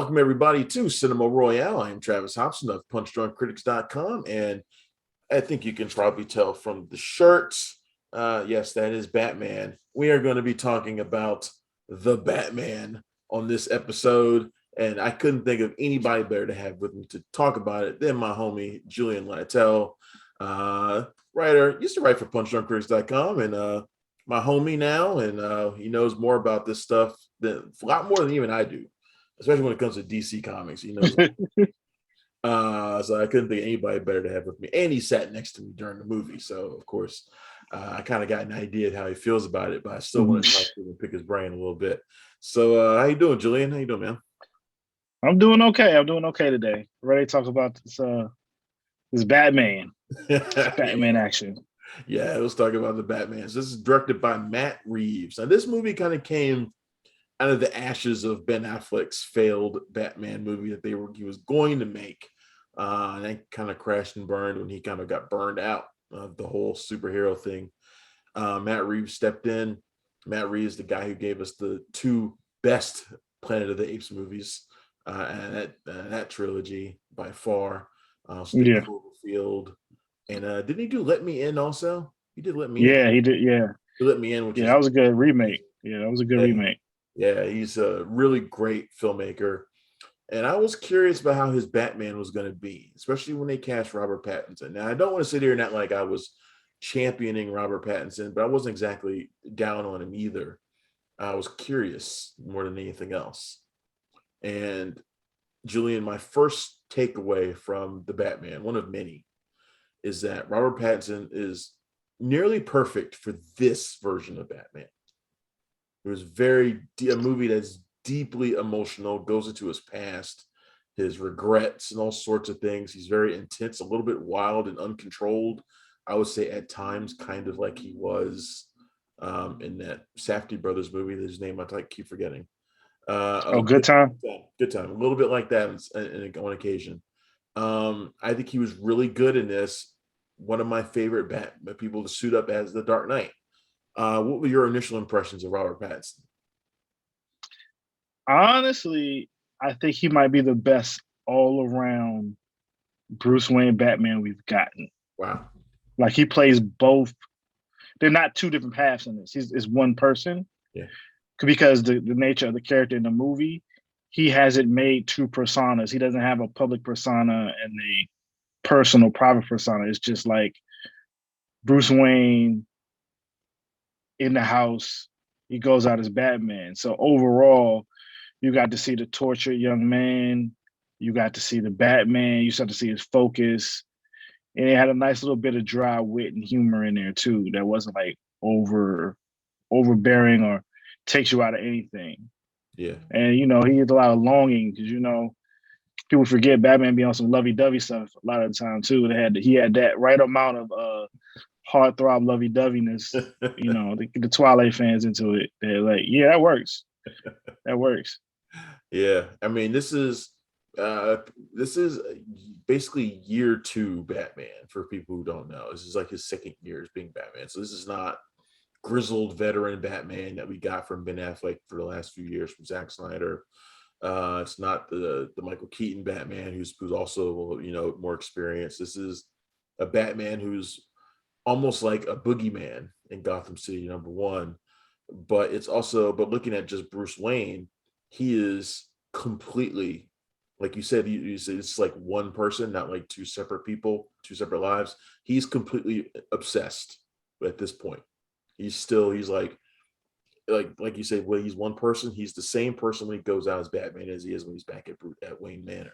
Welcome, everybody, to Cinema Royale. I am Travis Hobson of punchdrunkcritics.com, and I think you can probably tell from the shirts. Yes, that is Batman. We are going to be talking about The Batman on this episode, and I couldn't think of anybody better to have with me to talk about it than my homie, Julian Lytle, writer, used to write for punchdrunkcritics.com, and my homie now, and he knows more about this stuff than a lot more than even I do, especially when it comes to DC Comics. He knows. So I couldn't think of anybody better to have with me. And he sat next to me during the movie. So, of course, I kind of got an idea of how he feels about it, but I still want to talk to him and pick his brain a little bit. So how you doing, Julian? How you doing, man? I'm doing okay. I'm doing okay today. Ready to talk about this Batman. Batman action. Yeah, let's talk about the Batman. So this is directed by Matt Reeves. Now, this movie kind of came out of the ashes of Ben Affleck's failed Batman movie that he was going to make. And that kind of crashed and burned when he kind of got burned out of the whole superhero thing. Matt Reeves stepped in. Matt Reeves, the guy who gave us the two best Planet of the Apes movies, and that trilogy by far. Cloverfield. And didn't he do Let Me In also? He did Let Me In. Yeah, he did. Yeah. He Let Me In, which that was a good remake. Yeah, that was a good remake. Yeah, he's a really great filmmaker. And I was curious about how his Batman was going to be, especially when they cast Robert Pattinson. Now, I don't want to sit here and act like I was championing Robert Pattinson, but I wasn't exactly down on him either. I was curious more than anything else. And Julian, my first takeaway from the Batman, one of many, is that Robert Pattinson is nearly perfect for this version of Batman. It was a movie that's deeply emotional, goes into his past, his regrets, and all sorts of things. He's very intense, a little bit wild and uncontrolled. I would say at times kind of like he was in that Safdie Brothers movie, whose name I keep forgetting. Good Time? Good Time. A little bit like that on occasion. I think he was really good in this. One of my favorite people to suit up as the Dark Knight. What were your initial impressions of Robert Pattinson? Honestly, I think he might be the best all-around Bruce Wayne Batman we've gotten. Wow. Like, he plays both. They're not two different paths in this. It's one person. Yeah. Because the nature of the character in the movie, he hasn't made two personas. He doesn't have a public persona and a personal private persona. It's just like Bruce Wayne in the house, he goes out as Batman. So overall, you got to see the tortured young man, you got to see the Batman, you start to see his focus, and it had a nice little bit of dry wit and humor in there too that wasn't like overbearing or takes you out of anything. Yeah. And he had a lot of longing because people forget Batman be on some lovey-dovey stuff a lot of the time too. He had that right amount of heartthrob lovey-doveyness. The Twilight fans into it. They're like, yeah, that works. That works. Yeah, I mean, this is basically year 2 Batman for people who don't know. This is like his second year as being Batman. So this is not grizzled veteran Batman that we got from Ben Affleck for the last few years from Zack Snyder. It's not the Michael Keaton Batman who's also more experienced. This is a Batman who's almost like a boogeyman in Gotham City #1, but looking at just Bruce Wayne, he is completely, like you said, it's like one person, not like two separate people, two separate lives. He's completely obsessed at this point. He's like you said, when he's one person, he's the same person when he goes out as Batman as he is when he's back at Wayne Manor.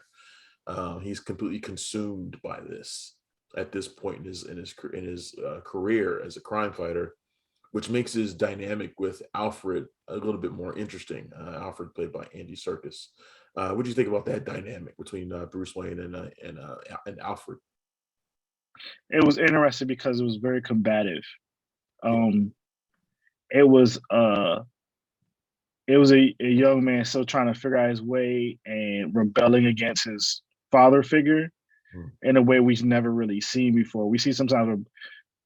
He's completely consumed by this at this point in his career as a crime fighter, which makes his dynamic with Alfred a little bit more interesting. Alfred, played by Andy Serkis. What do you think about that dynamic between Bruce Wayne and Alfred? It was interesting because it was very combative. It was a young man still trying to figure out his way and rebelling against his father figure in a way we've never really seen before. We see sometimes where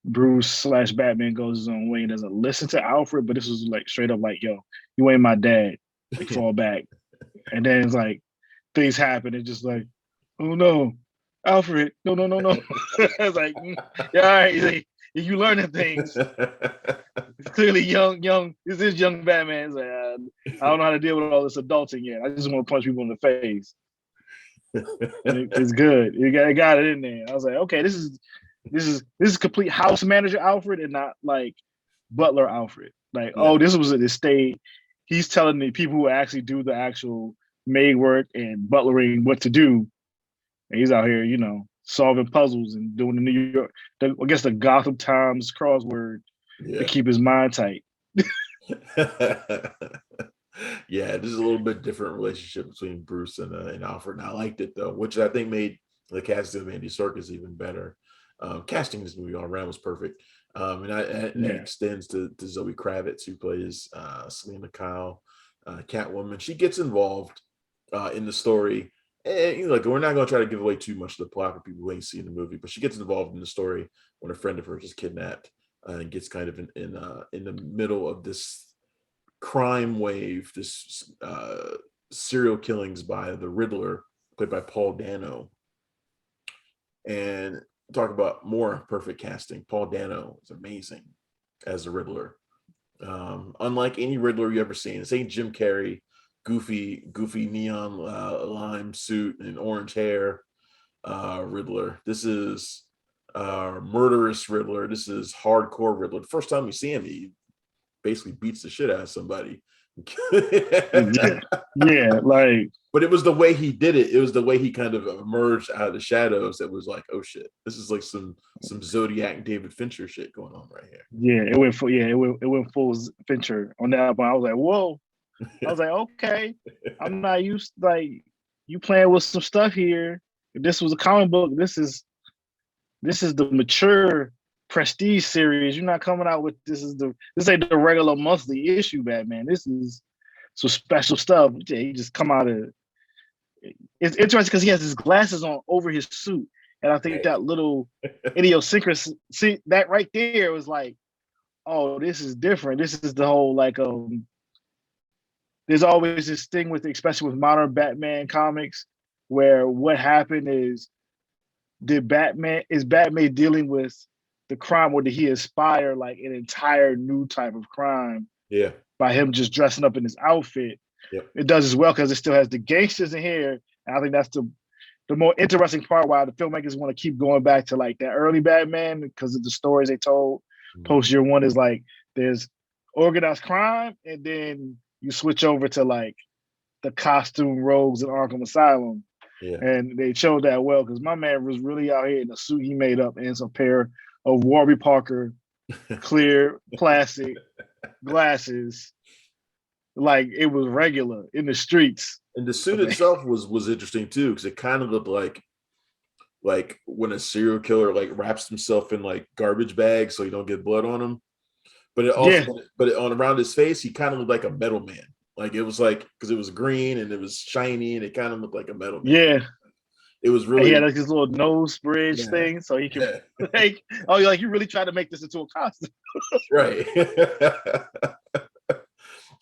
Bruce/Batman goes his own way and doesn't listen to Alfred, but this was like straight up like, yo, you ain't my dad. Like, fall back. And then it's like things happen. It's just like, oh no, Alfred, no, no, no, no. It's like, yeah, all right, like, you learning things. It's clearly young. This is young Batman. It's like, I don't know how to deal with all this adulting yet. I just want to punch people in the face. It's good. It got it in there. I was like, okay, this is complete house manager Alfred and not like butler Alfred. Like, Yeah. oh, this was an estate. He's telling the people who actually do the actual maid work and butlering what to do. And he's out here, solving puzzles and doing the New York, I guess the Gotham Times crossword to Yeah. keep his mind tight. Yeah, this is a little bit different relationship between Bruce and Alfred, and I liked it though, which I think made the casting of Andy Serkis even better. Casting this movie all around was perfect, and that extends to Zoe Kravitz, who plays Selena Kyle, Catwoman. She gets involved in the story. And we're not going to try to give away too much of the plot for people who ain't seen the movie, but she gets involved in the story when a friend of hers is kidnapped and gets kind of in the middle of this crime wave, this serial killings by the Riddler, played by Paul Dano. And talk about more perfect casting. Paul Dano is amazing as the Riddler. Unlike any Riddler you ever seen. This ain't Jim Carrey, goofy neon lime suit and orange hair Riddler. This is murderous Riddler. This is hardcore Riddler. The first time you see him, he basically beats the shit out of somebody. yeah, like. But it was the way he did it. It was the way he kind of emerged out of the shadows that was like, oh shit, this is like some Zodiac David Fincher shit going on right here. Yeah, it went full Fincher on that one. I was like, whoa. I was like, okay, I'm not used to, like, you playing with some stuff here. If this was a comic book, this is the mature prestige series. You're not coming out with this ain't the regular monthly issue Batman. This is some special stuff. Yeah, you just come out of. It's interesting because he has his glasses on over his suit, and I think that little idiosyncrasy, see that right there was like, oh, this is different. This is the whole like there's always this thing with, especially with modern Batman comics, where what happened is Batman dealing with the crime, or did he inspire like an entire new type of crime? Yeah. By him just dressing up in his outfit. Yep. It does as well because it still has the gangsters in here. And I think that's the more interesting part why the filmmakers want to keep going back to like that early Batman, because of the stories they told. Post year one is like there's organized crime, and then you switch over to like the costume rogues in Arkham Asylum. Yeah. And they showed that well because my man was really out here in a suit he made up and some pair of Warby Parker clear plastic glasses. Like it was regular in the streets. And the suit itself was interesting too, because it kind of looked like when a serial killer like wraps himself in like garbage bags so you don't get blood on him. But it also, on around his face, he kind of looked like a metal man. Like it was like, because it was green and it was shiny and it kind of looked like a metal man. Yeah. It was really. And he had like this little nose bridge thing, so he could like, oh, you're like, you really trying to make this into a costume, right?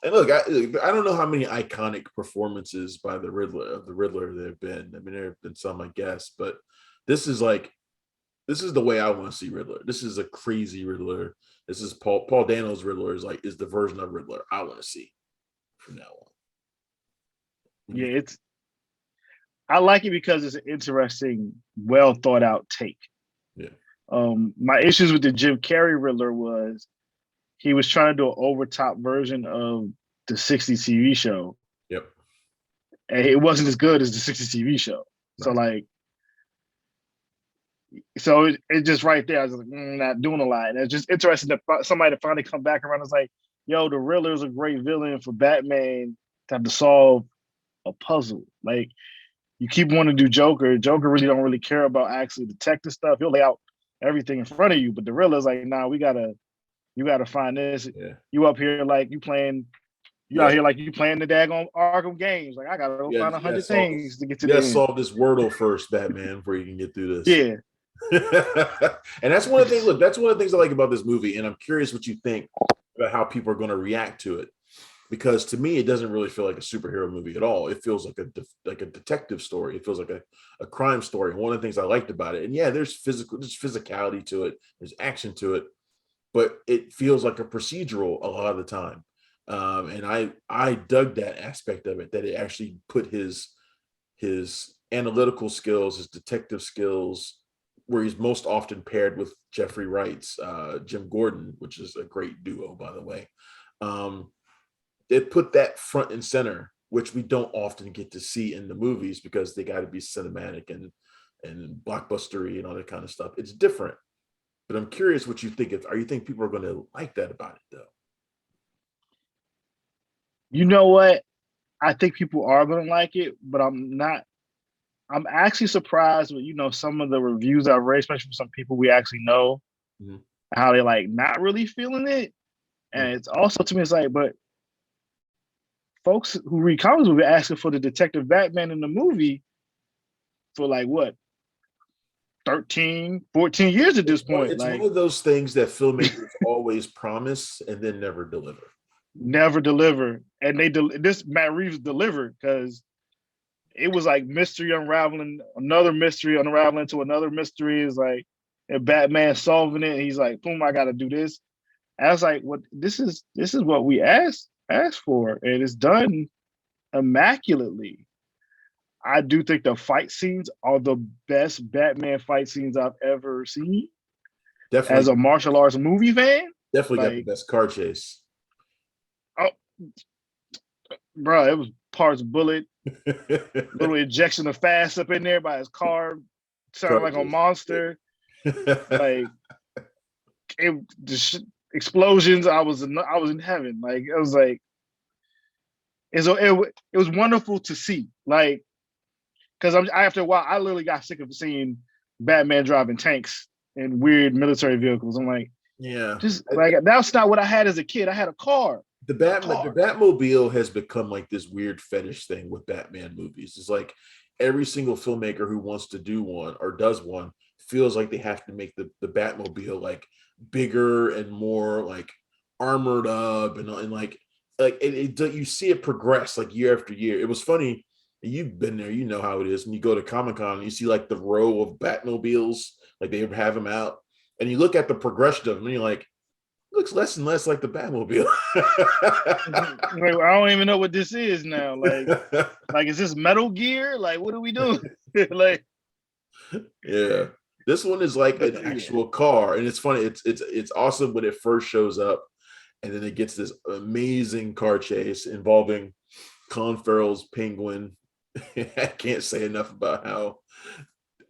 And look, I don't know how many iconic performances by the Riddler there have been. I mean, there have been some, I guess, but this is the way I want to see Riddler. This is a crazy Riddler. This is Paul Dano's Riddler is the version of Riddler I want to see from now on. Yeah, I like it because it's an interesting, well thought out take. Yeah. My issues with the Jim Carrey Riddler was he was trying to do an overtop version of the 60s TV show. Yep. And it wasn't as good as the 60s TV show. Right. So it just right there, I was like, not doing a lot. And it's just interesting that somebody to finally come back around and was like, yo, the Riddler is a great villain for Batman to have to solve a puzzle. Like, you keep wanting to do Joker. Joker really don't really care about actually detective stuff. He'll lay out everything in front of you, but the Riddler's like, nah, you gotta find this. Yeah. You up here like you playing. Out here like you playing the daggone Arkham games. Like I gotta go find 100 things to get to. You gotta solve this Wordle first, Batman, before you can get through this. Yeah. And that's one of the things. Look, that's one of the things I like about this movie, and I'm curious what you think about how people are going to react to it. because to me it doesn't really feel like a superhero movie at all. It feels like a detective story. It feels like a crime story. And one of the things I liked about it, and yeah, there's physicality to it, there's action to it, but it feels like a procedural a lot of the time. And I dug that aspect of it, that it actually put his analytical skills, his detective skills, where he's most often paired with Jeffrey Wright's Jim Gordon, which is a great duo, by the way. Um, it put that front and center, which we don't often get to see in the movies because they got to be cinematic and blockbustery and all that kind of stuff. It's different, but I'm curious what you think. Are you think people are going to like that about it though? You know what? I think people are gonna like it, but I'm not. I'm actually surprised with some of the reviews I've read, especially from some people we actually know, Mhm. how they like not really feeling it. And it's also to me, it's like, but folks who read comics will be asking for the Detective Batman in the movie for like what 13, 14 years at this point. It's one Like of those things that filmmakers always promise and then never deliver. never deliver. And this Matt Reeves delivered because it was like mystery unraveling, another mystery unraveling to another mystery. Is like and Batman solving it. And he's like, boom, I gotta do this. And I was like, what this is what we asked for, and it's done immaculately. I do think the fight scenes are the best Batman fight scenes I've ever seen as Definitely, a martial arts movie fan. definitely got the Like, best car chase. oh, bro, it was parts bullet, little injection of fast up in there by his car, sounded Car like a chase. monster. Like, explosions. I was in heaven. Like, it was like it was wonderful to see. Like, because after a while, I literally got sick of seeing Batman driving tanks and weird military vehicles. I'm like, Yeah. just like that's not what I had as a kid. I had a car. The Batmobile has become like this weird fetish thing with Batman movies. It's like every single filmmaker who wants to do one or does one feels like they have to make the Batmobile like bigger and more like armored up and like you see it progress like year after year. It was funny. You've been there, you know how it is. When you go to Comic-Con and you see like the row of Batmobiles, like they have them out, and you look at the progression of them, and you're like, looks less and less like the Batmobile. Like, I don't even know what this is now. Like is this Metal Gear? Like, what are we doing? Like, Yeah, this one is like but an yeah, actual car, and it's funny. It's awesome when it first shows up, and then it gets this amazing car chase involving Colin Farrell's Penguin. I can't say enough about how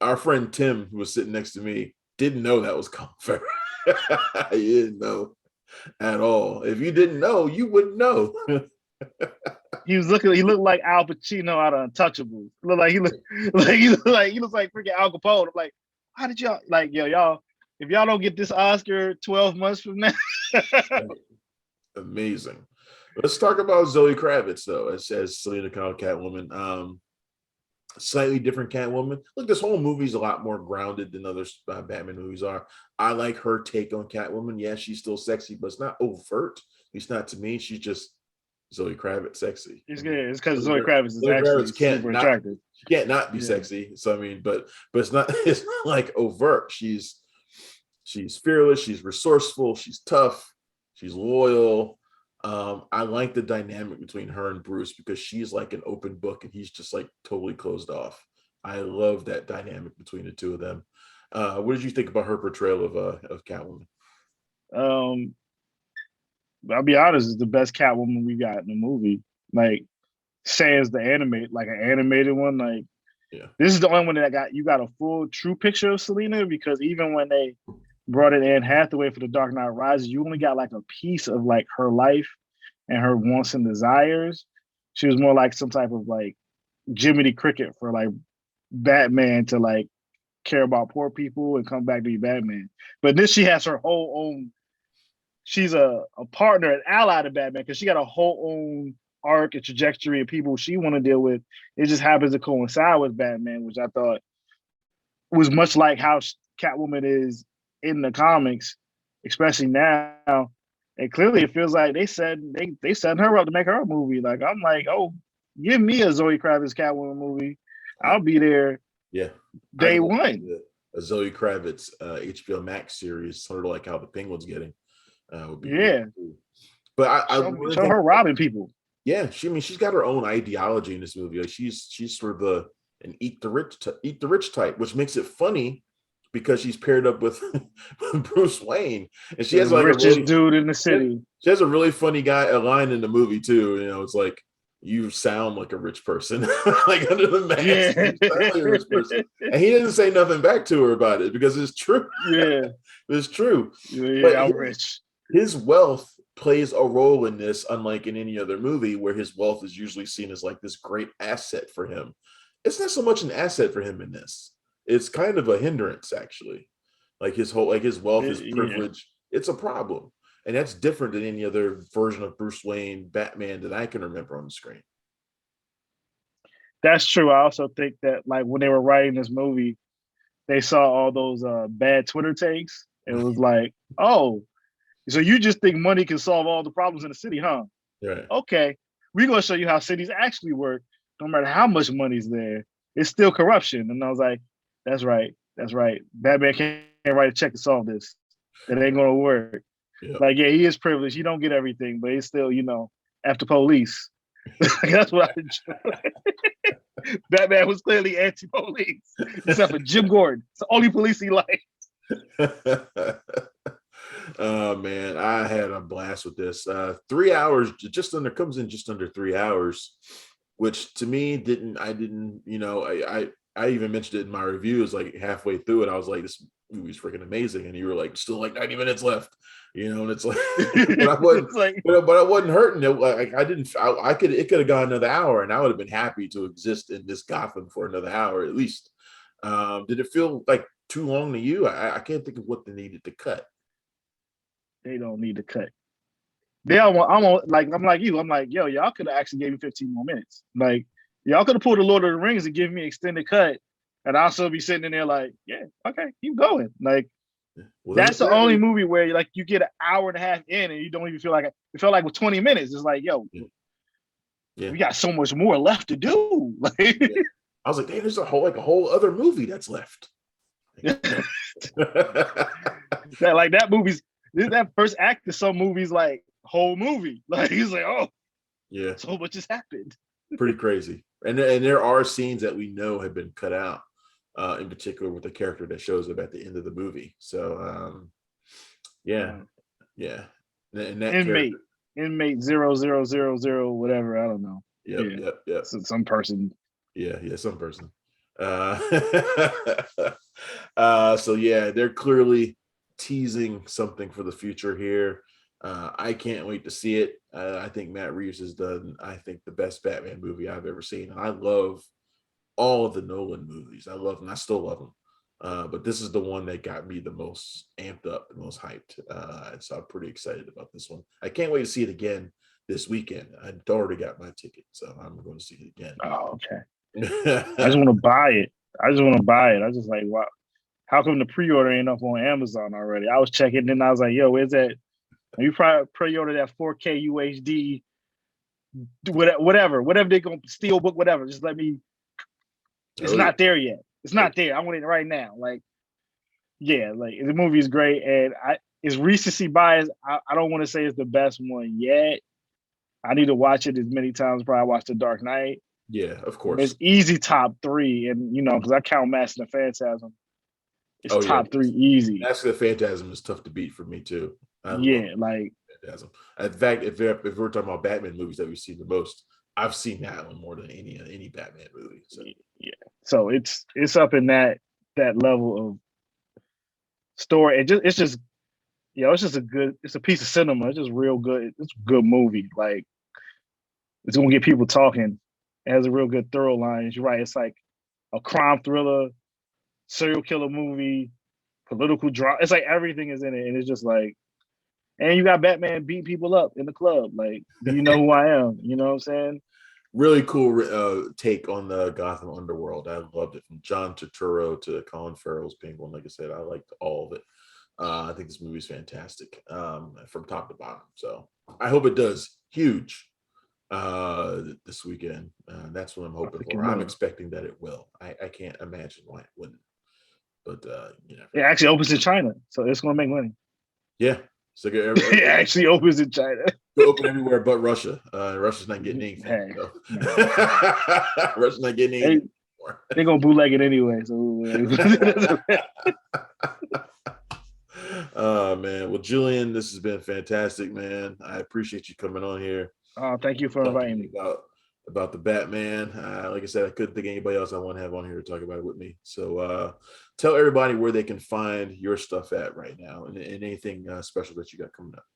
our friend Tim, who was sitting next to me, didn't know that was Colin Farrell. He didn't know at all. If you didn't know, you wouldn't know. he looked like Al Pacino out of Untouchables. He looks like freaking Al Capone. I'm like, how did y'all like y'all if y'all don't get this Oscar 12 months from now? Amazing. Let's talk about Zoe Kravitz though, as Selena Kyle Catwoman. Slightly different Catwoman. Look, this whole movie's a lot more grounded than other Batman movies are. I like her take on Catwoman. Yeah, she's still sexy, but it's not overt. At least not to me. She's just Zoe Kravitz sexy. I mean, It's because Zoe Kravitz is Zoe actually Kravitz can't super not attractive. she can't not be Yeah. sexy. So I mean, but it's not it's not like overt. She's fearless. She's resourceful. She's tough. She's loyal. I like the dynamic between her and Bruce because she's like an open book and he's just like totally closed off. I love that dynamic between the two of them. What did you think about her portrayal of Catwoman? Um, I'll be honest, it's the best Catwoman we got in the movie. Like, sans the animate, like an animated one. Like, Yeah, this is the only one that got a full true picture of Selena because even when they brought in Anne Hathaway for The Dark Knight Rises, you only got like a piece of like her life and her wants and desires. She was more like some type of like Jiminy Cricket for like Batman to like care about poor people and come back to be Batman. But then she has her whole own. She's a partner, an ally to Batman because she got a whole own arc and trajectory of people she want to deal with. It just happens to coincide with Batman, which I thought was much like how Catwoman is in the comics, especially now. And clearly, it feels like they set her up to make her a movie. Like I'm like, oh, give me a Zoe Kravitz Catwoman movie. I, I'll be there yeah, I'd day love to one. see a Zoe Kravitz HBO Max series, sort of like how the Penguin's getting. Would be really Yeah, cool. But I really show think, her robbing people. yeah, she's got her own ideology in this movie. Like she's sort of an eat the rich type, which makes it funny because she's paired up with Bruce Wayne, and she The has like a richest really dude in the city. she has a really funny a line in the movie too. You know, it's like, you sound like a rich person, like under the mask, Yeah, you sound like a rich person, and he didn't say nothing back to her about it because it's true. yeah, It's true, but yeah. I'm rich. his wealth plays a role in this, unlike in any other movie where his wealth is usually seen as like this great asset for him. It's not so much an asset for him in this. It's kind of a hindrance, actually. Like his wealth, his Yeah, privilege, it's a problem. And that's different than any other version of Bruce Wayne Batman that I can remember on the screen. that's true. I also think that like when they were writing this movie, they saw all those bad Twitter takes. It was like, oh, so you just think money can solve all the problems in the city, huh? Right. Okay, we're gonna show you how cities actually work. No matter how much money's there, it's still corruption. And I was like, that's right, that's right. Batman can't write a check to solve this. It ain't gonna work. Yeah. Like, yeah, he is privileged. He don't get everything, but he's still, after police. That's what I enjoy. Batman was clearly anti-police, except for Jim Gordon. It's the only police he liked. Oh man, I had a blast with this. 3 hours, comes in just under 3 hours, which to me I even mentioned it in my reviews, like halfway through it. I was like, this movie's freaking amazing. And you were like, still like 90 minutes left, and it's like, but I wasn't, like, but I wasn't hurting it. Like it could have gone another hour and I would have been happy to exist in this Gotham for another hour at least. Did it feel like too long to you? I can't think of what they needed to cut. they don't need to cut. They all want, I'm like you. I'm like, yo, y'all could have actually gave me 15 more minutes. Like, y'all could have pulled the Lord of the Rings and give me extended cut. And I'll still be sitting in there like, yeah, okay, keep going. Like, Well, that's the only movie where like you get an hour and a half in and you don't even feel like it. It felt like with 20 minutes. It's like, yo, we got so much more left to do. Like, I was like, hey, there's a whole other movie that's left. that movie's that first act of some movies like whole movie. Like he's like, oh, yeah, so much has happened. Pretty crazy. And there are scenes that we know have been cut out, in particular with the character that shows up at the end of the movie. So yeah. And that inmate 0000 whatever, I don't know. Yep. So some person. Yeah, some person. So yeah, they're clearly teasing something for the future here. I can't wait to see it. I think Matt Reeves has done, I think, the best Batman movie I've ever seen. And I love all of the Nolan movies. I love them. I still love them. But this is the one that got me the most amped up, the most hyped. And so I'm pretty excited about this one. I can't wait to see it again this weekend. I already got my ticket, so I'm going to see it again. Oh, okay. I just want to buy it. I was just like, wow, how come the pre-order ain't up on Amazon already? I was checking, and I was like, yo, where's that? You probably pre-order that 4K UHD, whatever they're gonna steal book, whatever. Just let me. It's not there yet. It's not there. I want it right now. Like, yeah, like the movie is great, and it's recency bias. I don't want to say it's the best one yet. I need to watch it as many times as I watched The Dark Knight. Yeah, of course. It's easy top 3, and because I count Master of the Phantasm. It's top 3 easy. Master of the Phantasm is tough to beat for me too. Like Phantasm. In fact, if we're talking about Batman movies that we've seen the most, I've seen that one more than any Batman movie. So yeah, so it's up in that level of story. It's just it's a piece of cinema. It's just real good. It's a good movie. Like it's gonna get people talking. It has a real good thorough line. You're right. It's like a crime thriller, serial killer movie, political drama. It's like everything is in it, and it's just like, and you got Batman beating people up in the club. Like, do you know who I am? You know what I'm saying? Really cool take on the Gotham underworld. I loved it, from John Turturro to Colin Farrell's Penguin. Like I said, I liked all of it. I think this movie is fantastic from top to bottom. So I hope it does huge this weekend. That's what I'm I hoping think it for. I'm will. expecting that it will. I can't imagine why it wouldn't. But you never It know. actually opens in China, so it's gonna make money. Yeah. So It actually opens in China. go open everywhere but Russia. Russia's not getting anything. Hey, So. man, Russia's not getting they anything anymore. they gonna bootleg it anyway. So Oh man. Well, Julian, this has been fantastic, man. I appreciate you coming on here. thank you for Talk to inviting me me. about the Batman. Like I said, I couldn't think of anybody else I want to have on here to talk about it with me. So tell everybody where they can find your stuff at right now, and anything special that you got coming up.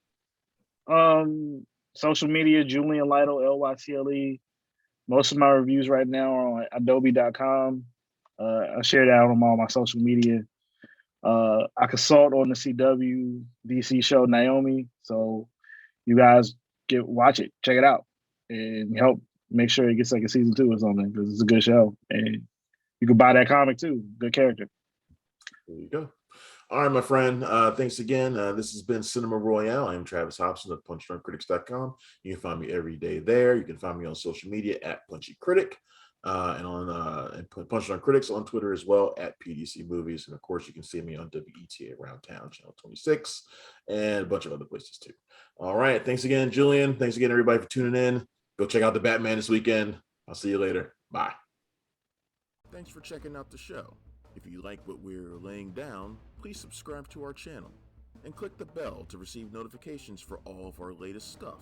Social media, Julian Lytle, Lytle. Most of my reviews right now are on adobe.com. I share that on all my social media. I consult on the CW DC show Naomi. So you guys watch it, check it out, and help make sure it gets like a season 2 or something, because it's a good show. And you can buy that comic too. Good character. There you go. All right, my friend. Thanks again. This has been Cinema Royale. I'm Travis Hobson of punchdrunkcritics.com. You can find me every day there. You can find me on social media at Punchy Critic, and on Punch Drunk Critics on Twitter as well at PDC Movies. And of course, you can see me on WETA Around Town, Channel 26, and a bunch of other places too. All right. Thanks again, Julian. Thanks again, everybody, for tuning in. Go check out the Batman this weekend. I'll see you later. Bye. Thanks for checking out the show. If you like what we're laying down, please subscribe to our channel and click the bell to receive notifications for all of our latest stuff.